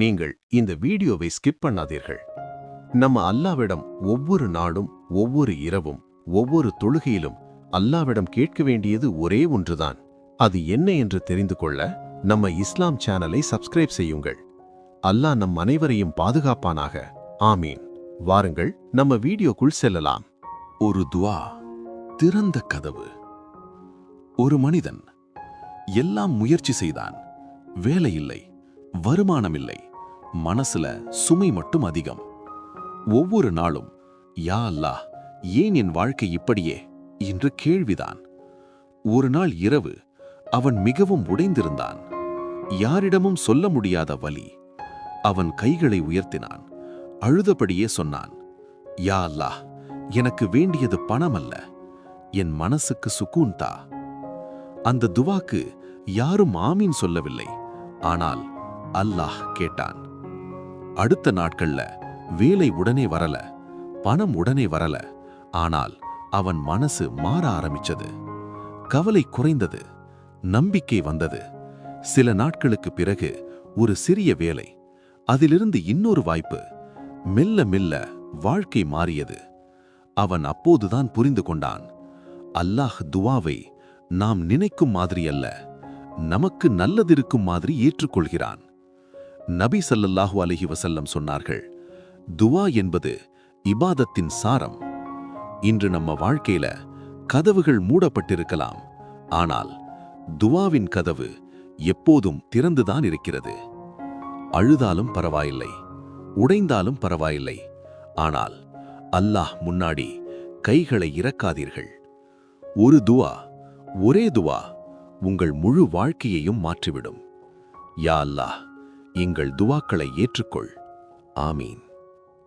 நீங்கள் இந்த வீடியோவை ஸ்கிப் பண்ணாதீர்கள். நம்ம அல்லாவிடம் ஒவ்வொரு நாளும், ஒவ்வொரு இரவும், ஒவ்வொரு தொழுகையிலும் அல்லாவிடம் கேட்க வேண்டியது ஒரே ஒன்றுதான். அது என்ன என்று தெரிந்து கொள்ள நம்ம இஸ்லாம் சேனலை சப்ஸ்கிரைப் செய்யுங்கள். அல்லாஹ் நம் அனைவரையும் பாதுகாப்பானாக. ஆமீன். வாருங்கள் நம்ம வீடியோக்குள் செல்லலாம். ஒரு துஆ, திறந்த கதவு. ஒரு மனிதன் எல்லாம் முயற்சி செய்தான். வேலை இல்லை, வருமானம் இல்லை, மனசுல சுமை மட்டும் அதிகம். ஒவ்வொரு நாளும் யா அல்லாஹ், ஏன் என் வாழ்க்கை இப்படியே என்று கேள்விதான். ஒரு நாள் இரவு அவன் மிகவும் உடைந்திருந்தான். யாரிடமும் சொல்ல முடியாத வலி. அவன் கைகளை உயர்த்தினான். அழுதபடியே சொன்னான், யா அல்லாஹ், எனக்கு வேண்டியது பணம் அல்ல, என் மனசுக்கு சுக்கூன் தா. அந்த துவாக்கு யாரும் ஆமீன் சொல்லவில்லை. ஆனால் அல்லாஹ் கேட்டான். அடுத்த நாட்கள்ல வேலை உடனே வரல, பணம் உடனே வரல. ஆனால் அவன் மனசு மாற ஆரம்பிச்சது. கவலை குறைந்தது, நம்பிக்கை வந்தது. சில நாட்களுக்கு பிறகு ஒரு சிறிய வேலை, அதிலிருந்து இன்னொரு வாய்ப்பு. மெல்ல மெல்ல வாழ்க்கை மாறியது. அவன் அப்போதுதான் புரிந்து கொண்டான், அல்லாஹ் துவாவை நாம் நினைக்கும் மாதிரி அல்ல, நமக்கு நல்லதிருக்கும் மாதிரி ஏற்றுக்கொள்கிறான். நபி ஸல்லல்லாஹு அலைஹி வஸல்லம் சொன்னார்கள், துவா என்பது இபாதத்தின் சாரம். இன்று நம்ம வாழ்க்கையில கதவுகள் மூடப்பட்டிருக்கலாம், ஆனால் துவாவின் கதவு எப்போதும் திறந்துதான் இருக்கிறது. அழுதாலும் பரவாயில்லை, உடைந்தாலும் பரவாயில்லை, ஆனால் அல்லாஹ் முன்னாடி கைகளை இறக்காதீர்கள். ஒரு துவா, ஒரே துவா உங்கள் முழு வாழ்க்கையையும் மாற்றிவிடும். யா அல்லாஹ், எங்கள் துவாக்களை ஏற்றுக்கொள். ஆமீன்.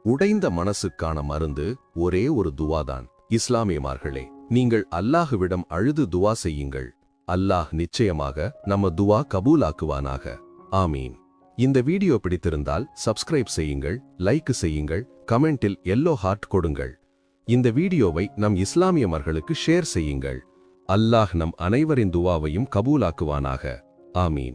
உடைந்த மனசுக்கான மருந்து ஒரே ஒரு துவாதான். இஸ்லாமியமார்களே, நீங்கள் அல்லாஹுவிடம் அழுது துவா செய்யுங்கள். அல்லாஹ் நிச்சயமாக நம்ம துவா கபூலாக்குவானாக. ஆமீன். இந்த வீடியோ பிடித்திருந்தால் சப்ஸ்கிரைப் செய்யுங்கள், லைக் செய்யுங்கள், கமெண்டில் எல்லோ ஹார்ட் கொடுங்கள். இந்த வீடியோவை நம் இஸ்லாமியமர்களுக்கு ஷேர் செய்யுங்கள். அல்லாஹ் நம் அனைவரின் துவாவையும் கபூலாக்குவானாக. ஆமீன்.